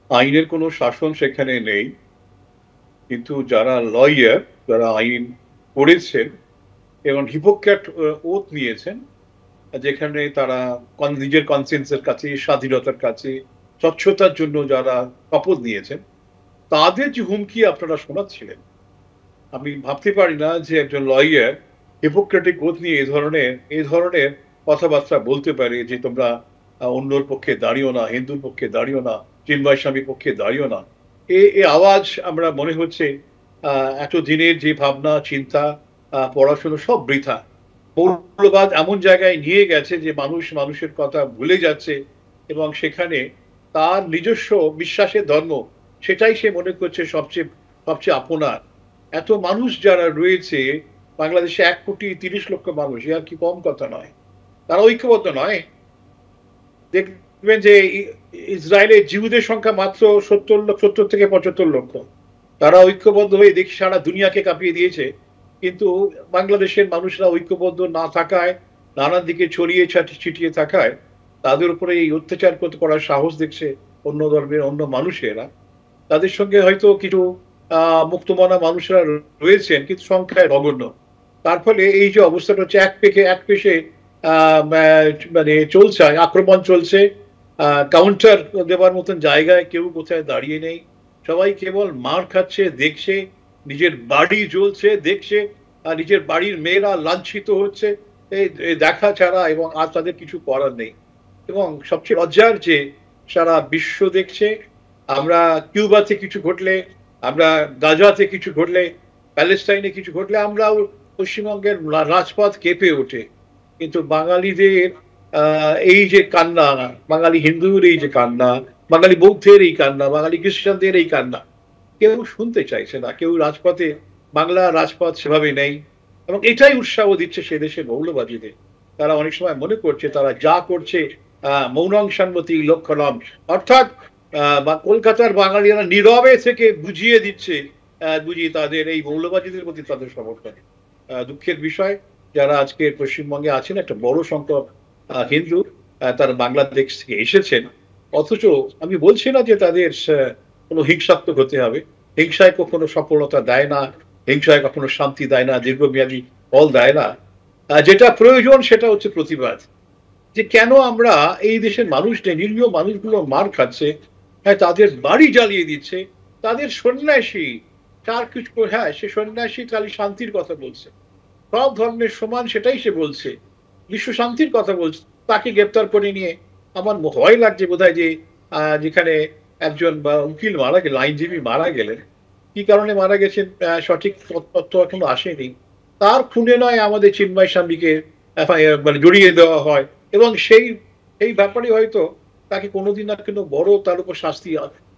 আইনের কোনো শাসন সেখানে নেই, কিন্তু যারা লয়ার, যারা আইন পড়েছেন এবং হিপোক্রেট ওথ নিয়েছেন, যেখানে তারা নিজের কনসেন্সের কাছে, স্বাধীনতার কাছে, স্বচ্ছতার জন্য যারা শপথ নিয়েছেন, তাদের যে হুমকি আপনারা শোনাচ্ছিলেন, আমি ভাবতে পারি না যে একজন লয়ার হিপোক্রেটিক ওথ নিয়ে এই ধরনের কথাবার্তা বলতে পারে যে তোমরা অন্যর পক্ষে দাঁড়িও না, হিন্দুর পক্ষে দাঁড়িও না, চিন্ময় স্বামীর পক্ষে দাঁড়িও না। এই আওয়াজ আমরা মনে হচ্ছে এত দিনের যে ভাবনা চিন্তা, পড়াশোনা সব বৃথা। মৌলবাদ এমন জায়গায় নিয়ে গেছে যে মানুষ মানুষের কথা ভুলে যাচ্ছে এবং সেখানে তার নিজস্ব বিশ্বাসের ধর্ম, সেটাই সে মনে করছে সবচেয়ে সবচেয়ে আপনার। এত মানুষ যারা রয়েছে বাংলাদেশে, 1,30,00,000 মানুষ, আর কি কম কথা নয়। তারা ঐক্যবদ্ধ নয়। দেখবেন যে ইসরায়েলের জিহুদের সংখ্যা মাত্র 70 থেকে 75 লক্ষ। তারা ঐক্যবদ্ধ হয়ে দেখি সারা দুনিয়াকে কাঁপিয়ে দিয়েছে। কিন্তু বাংলাদেশের মানুষরা ঐক্যবদ্ধ না থাকায়, নানান দিকে ছড়িয়ে ছিটিয়ে থাকায়, তাদের উপরে এই অত্যাচার করার সাহস দেখছে অন্য ধর্মের অন্য মানুষেরা। তাদের সঙ্গে হয়তো কিছু মুক্তমনা মানুষরা রয়েছেন, কিন্তু সংখ্যায় নগণ্য। তার ফলে এই যে অবস্থাটা হচ্ছে, এক পেশে মানে চলছে, আক্রমণ চলছে, কাউন্টার দেবার মতন জায়গায় কেউ কোথায় দাঁড়িয়ে নেই। সবাই কেবল মার খাচ্ছে, দেখছে, নিজের বাড়ি জ্বলছে দেখছে, আর নিজের বাড়ির মেয়েরা লাঞ্ছিত হচ্ছে এই দেখা ছাড়া, এবং আর তাদের কিছু করার নেই। এবং সবচেয়ে লজ্জার যে সারা বিশ্ব দেখছে, আমরা কিউবাতে কিছু ঘটলে, আমরা গাজাতে কিছু ঘটলে, প্যালেস্টাইনে কিছু ঘটলে আমরাও পশ্চিমবঙ্গের রাজপথ কেঁপে ওঠে। কিন্তু বাঙালিদের এই যে কান্না, বাঙালি হিন্দুর এই যে কান্না, বাঙালি বৌদ্ধের এই কান্না, বাঙালি খ্রিস্টানদের এই কান্না, কেউ শুনতে চাইছে না। কেউ রাজপথে, বাংলা রাজপথ সেভাবে নেই, এবং এটাই উৎসাহ দিচ্ছে সে দেশের মৌলবাদীদের। তারা অনেক সময় মনে করছে তারা যা করছে মৌনং শান্তি লক্ষণম, অর্থাৎ কলকাতার বাঙালিরা নীরবে থেকে বুঝিয়ে দিচ্ছে, বুঝিয়ে তাদের এই মৌলবাদীদের প্রতি তাদের সমর্থন। দুঃখের বিষয়, যারা আজকে পশ্চিমবঙ্গে আছেন, একটা বড় সংখ্যক হিন্দু, তারা বাংলাদেশ থেকে এসেছেন। অথচ আমি বলছি না যে তাদের কোনো হিংসাত্মক হতে হবে। হিংসায় কখনো সফলতা দেয় না, হিংসায় কখনো শান্তি দেয় না, দীর্ঘমেয়াদী ফল দেয় না। যেটা প্রয়োজন সেটা হচ্ছে প্রতিবাদ। যে কেন আমরা এই দেশের মানুষদের, নিরীহ মানুষগুলো মার খাচ্ছে, হ্যাঁ তাদের বাড়ি জ্বালিয়ে দিচ্ছে, তাদের সন্ন্যাসী, তার কিছু, হ্যাঁ সে সন্ন্যাসী খালি শান্তির কথা বলছে, সব ধর্মের সমান সেটাই সে বলছে, বিশ্ব শান্তির কথা বলছে, তাকে গ্রেপ্তার করে নিয়ে আমার ভয় লাগছে বোধহয় যে যেখানে একজন বা উকিল মারা গেলেন, আইনজীবী মারা গেলেন, কি কারণে মারা গেছেন সঠিক তথ্য এখনো আসেনি। তার খুনে নয় আমাদের চিন্ময় স্বামীকে মানে জড়িয়ে দেওয়া হয়, এবং সেই ব্যাপারে হয়তো তাকে কোনোদিন না কোনো বড় তার উপর শাস্তি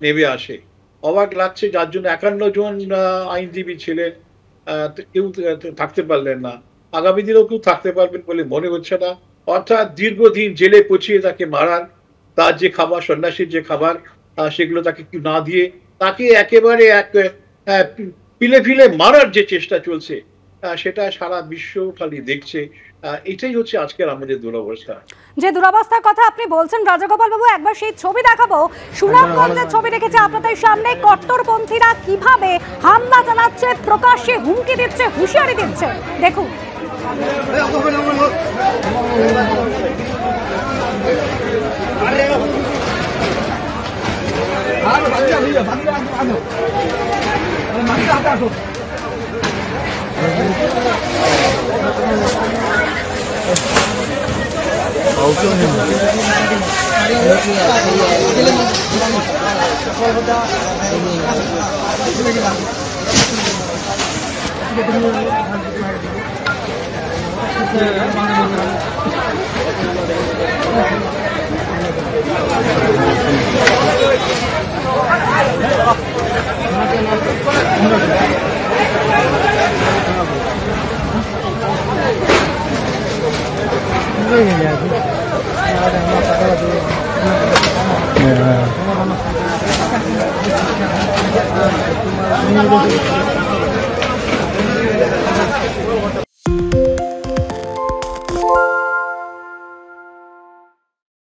নেমে আসে। অবাক লাগছে, যার জন্য 51 জন আইনজীবী ছিলেন, কেউ থাকতে পারলেন না, আগামী দিনেও কেউ থাকতে পারবেন বলে মনে হচ্ছে না। অর্থাৎ দীর্ঘদিন জেলে পচিয়ে তাকে মারার, তার যে খাবার, সন্ন্যাসীর যে খাবার, সেগুলো তাকে না দিয়ে তাকে একেবারে পিলে ফিলে মারার যে চেষ্টা চলছে, সেটা সারা বিশ্ব খালি দেখছে। এটাই হচ্ছে আজকের আমাদের দুরবস্থা। যে দুরবস্থার কথা আপনি বলছেন রাজাগোপাল বাবু, একবার সেই ছবি দেখাবো। সুনামগঞ্জের ছবি রেখেছে আপনাদের সামনে। কট্টরপন্থীরা কিভাবে হামলা চালাচ্ছে, প্রকাশ্যে হুমকি দিচ্ছে, হুঁশিয়ারি দিচ্ছে, দেখুন।